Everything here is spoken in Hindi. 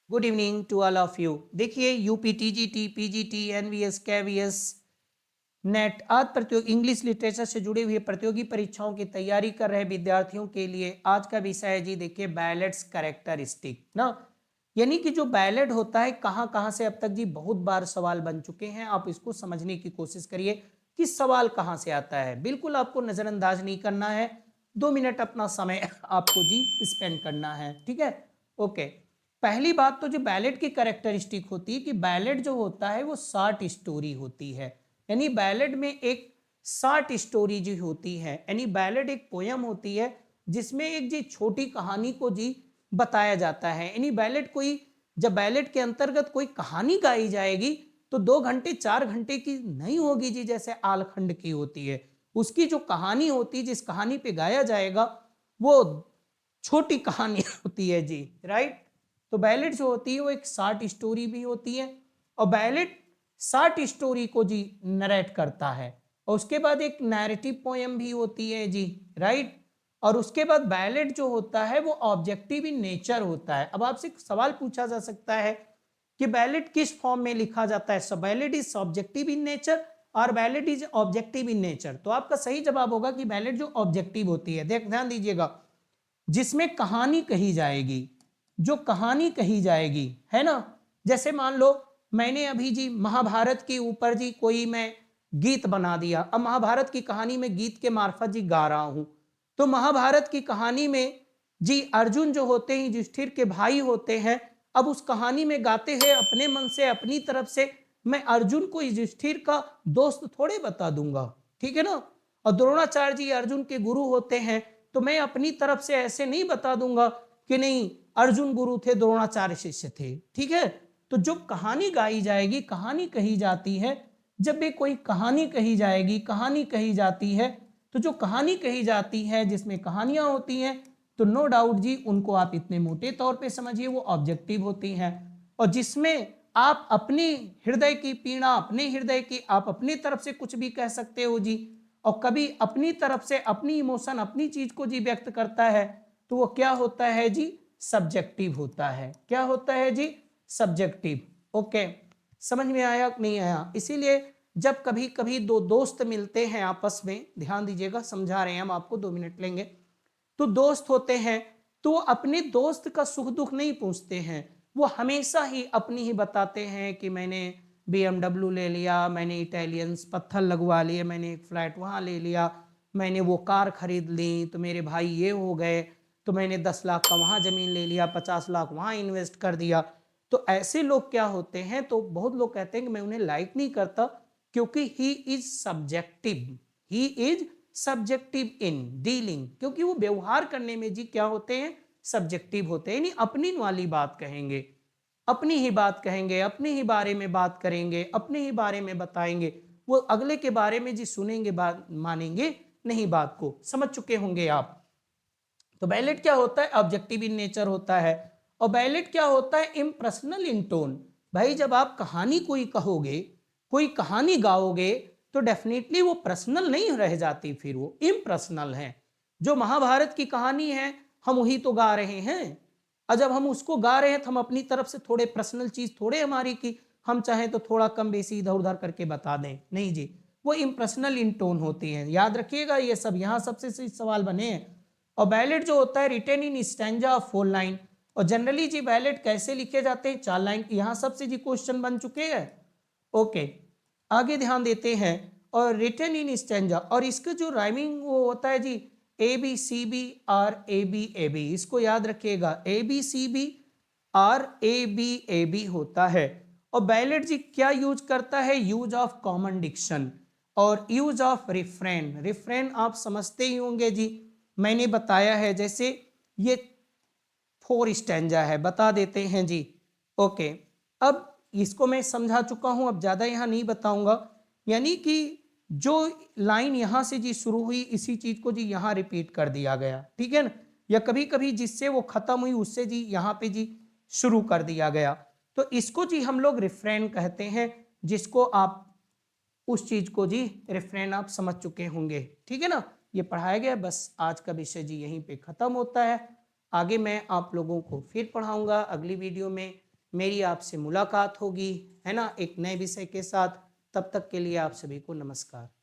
Good evening to all of you. देखिए UP TGT PGT NVS KVS NET आदि प्रतियोगी इंग्लिश लिटरेचर से जुड़ी हुई प्रतियोगी परीक्षाओं की तैयारी कर रहे विद्यार्थियों के लिए आज का विषय है जी। देखिए बैलेट्स कैरेक्टरिस्टिक ना, यानी कि जो बैलेट होता है कहाँ कहाँ से अब तक जी बहुत बार सवाल बन चुके हैं। आप इसको समझने की कोशिश करिए कि सवाल कहाँ से आता है। बिल्कुल आपको नजरअंदाज नहीं करना है। 2 मिनट अपना समय आपको जी स्पेंड करना है, ठीक है। ओके, पहली बात तो जो बैलेट की कैरेक्टरिस्टिक होती है कि बैलेट जो होता है वो शॉर्ट स्टोरी होती है। यानी बैलेट में एक शॉर्ट स्टोरी जो होती है, यानी बैलेट एक पोयम होती है जिसमें एक जी छोटी कहानी को जी बताया जाता है। यानी बैलेट कोई, जब बैलेट के अंतर्गत कोई कहानी गाई जाएगी तो 2 घंटे 4 घंटे की नहीं होगी जी, जैसे आलखंड की होती है। उसकी जो कहानी होती है, जिस कहानी पे गाया जाएगा वो छोटी कहानी होती है जी, राइट। तो बैलेट जो होती है वो एक शॉर्ट स्टोरी भी होती है, और बैलेट शॉर्ट स्टोरी को जी नरेट करता है। और उसके बाद एक नैरेटिव पोयम भी होती है जी, राइट। और उसके बाद बैलेट जो होता है वो ऑब्जेक्टिव इन नेचर होता है। अब आपसे सवाल पूछा जा सकता है कि बैलेट किस फॉर्म में लिखा जाता है। So ballot is subjective in nature और ballot is objective in nature. तो आपका सही जवाब होगा कि बैलेट जो ऑब्जेक्टिव होती है, देख ध्यान दीजिएगा, जिसमें कहानी कही जाएगी, जो कहानी कही जाएगी, है ना। जैसे मान लो मैंने अभी जी महाभारत के ऊपर जी कोई मैं गीत बना दिया। अब महाभारत की कहानी में गीत के मार्फत जी गा रहा हूं। तो महाभारत की कहानी में जी अर्जुन जो होते हैं युधिष्ठिर के भाई होते हैं। अब उस कहानी में गाते हैं अपने मन से, अपनी तरफ से। मैं अर्जुन को युधिष्ठिर का दोस्त थोड़े बता दूंगा, ठीक है ना। और द्रोणाचार्य जी अर्जुन के गुरु होते हैं, तो मैं अपनी तरफ से ऐसे नहीं बता दूंगा कि नहीं अर्जुन गुरु थे द्रोणाचार्य शिष्य थे, ठीक है। तो जो कहानी गाई जाएगी, कहानी कही जाती है, जब भी कोई कहानी कही जाएगी, कहानी कही जाती है, तो जो कहानी कही जाती है जिसमें कहानियां होती हैं, तो नो डाउट जी उनको आप इतने मोटे तौर पे समझिए वो ऑब्जेक्टिव होती हैं। और जिसमें आप अपने हृदय की पीड़ा, अपने हृदय की, आप अपनी तरफ से कुछ भी कह सकते हो जी। और कभी अपनी तरफ से अपनी इमोशन, अपनी चीज को जी व्यक्त करता है, तो वो क्या होता है जी, सब्जेक्टिव होता है। क्या होता है जी, सब्जेक्टिव। ओके, समझ में आया कि नहीं आया। इसीलिए जब कभी कभी दो दोस्त मिलते हैं आपस में, ध्यान दीजिएगा समझा रहे हैं हम आपको, 2 मिनट लेंगे। तो दोस्त होते हैं तो अपने दोस्त का सुख दुख नहीं पूछते हैं, वो हमेशा ही अपनी ही बताते हैं कि मैंने BMW ले लिया, मैंने इटालियन पत्थर लगवा लिए, मैंने एक फ्लैट वहाँ ले लिया, मैंने वो कार खरीद ली, तो मेरे भाई ये हो गए, तो मैंने 10 लाख का वहाँ ज़मीन ले लिया, 50 लाख वहाँ इन्वेस्ट कर दिया। तो ऐसे लोग क्या होते हैं, तो बहुत लोग कहते हैं कि मैं उन्हें लाइक नहीं करता, क्योंकि he is subjective, he is subjective in dealing, क्योंकि वो व्यवहार करने में जी क्या होते हैं, सब्जेक्टिव होते हैं। यानी अपनी वाली बात कहेंगे, अपनी ही बात कहेंगे, अपने ही बारे में बात करेंगे, अपने ही बारे में बताएंगे। वो अगले के बारे में जी सुनेंगे, बात मानेंगे नहीं, बात को समझ चुके होंगे आप। तो बैलेट क्या होता है, ऑब्जेक्टिव इन नेचर होता है। और बैलेट क्या होता है, इम्पर्सनल इन टोन। भाई जब आप कहानी कोई कहोगे, कोई कहानी गाओगे, तो डेफिनेटली वो पर्सनल नहीं रह जाती, फिर वो इम्पर्सनल है। जो महाभारत की कहानी है हम वही तो गा रहे हैं, और जब हम उसको गा रहे हैं तो हम अपनी तरफ से थोड़े पर्सनल चीज थोड़े हमारी की हम चाहें तो थोड़ा कम बेसी इधर उधर करके बता दें, नहीं जी। वो इम्पर्सनल इन टोन होती है, याद रखिएगा ये सब, यहाँ सबसे सवाल बने हैं। और बैलेट जो होता है written in stanza of 4 line. और जनरली जी बैलेट कैसे लिखे जाते हैं, 4 लाइन। यहाँ सबसे जी क्वेश्चन बन चुके हैं। ओके, आगे ध्यान देते हैं। और रिटेन इन स्टैंजा, और इसका जो राइमिंग वो होता है जी, ABCBRABAB, इसको याद रखिएगा, ABCBRABAB होता है। और बैलेट जी क्या यूज करता है, यूज ऑफ कॉमन डिक्शन और यूज ऑफ रिफ्रेन। रिफ्रेन आप समझते ही होंगे जी, मैंने बताया है। जैसे ये 4 स्टैंजा है, बता देते हैं जी। ओके, अब इसको मैं समझा चुका हूं, अब ज्यादा यहां नहीं बताऊंगा। यानी कि जो लाइन यहां से जी शुरू हुई, इसी चीज को जी यहां रिपीट कर दिया गया, ठीक है ना। या कभी कभी जिससे वो खत्म हुई उससे जी यहाँ पे जी शुरू कर दिया गया, तो इसको जी हम लोग रिफ्रेन कहते हैं। जिसको आप, उस चीज को जी रेफरेंस आप समझ चुके होंगे, ठीक है ना। ये पढ़ाया गया, बस आज का विषय जी यहीं पे खत्म होता है। आगे मैं आप लोगों को फिर पढ़ाऊंगा अगली वीडियो में। मेरी आपसे मुलाकात होगी, है ना, एक नए विषय के साथ। तब तक के लिए आप सभी को नमस्कार।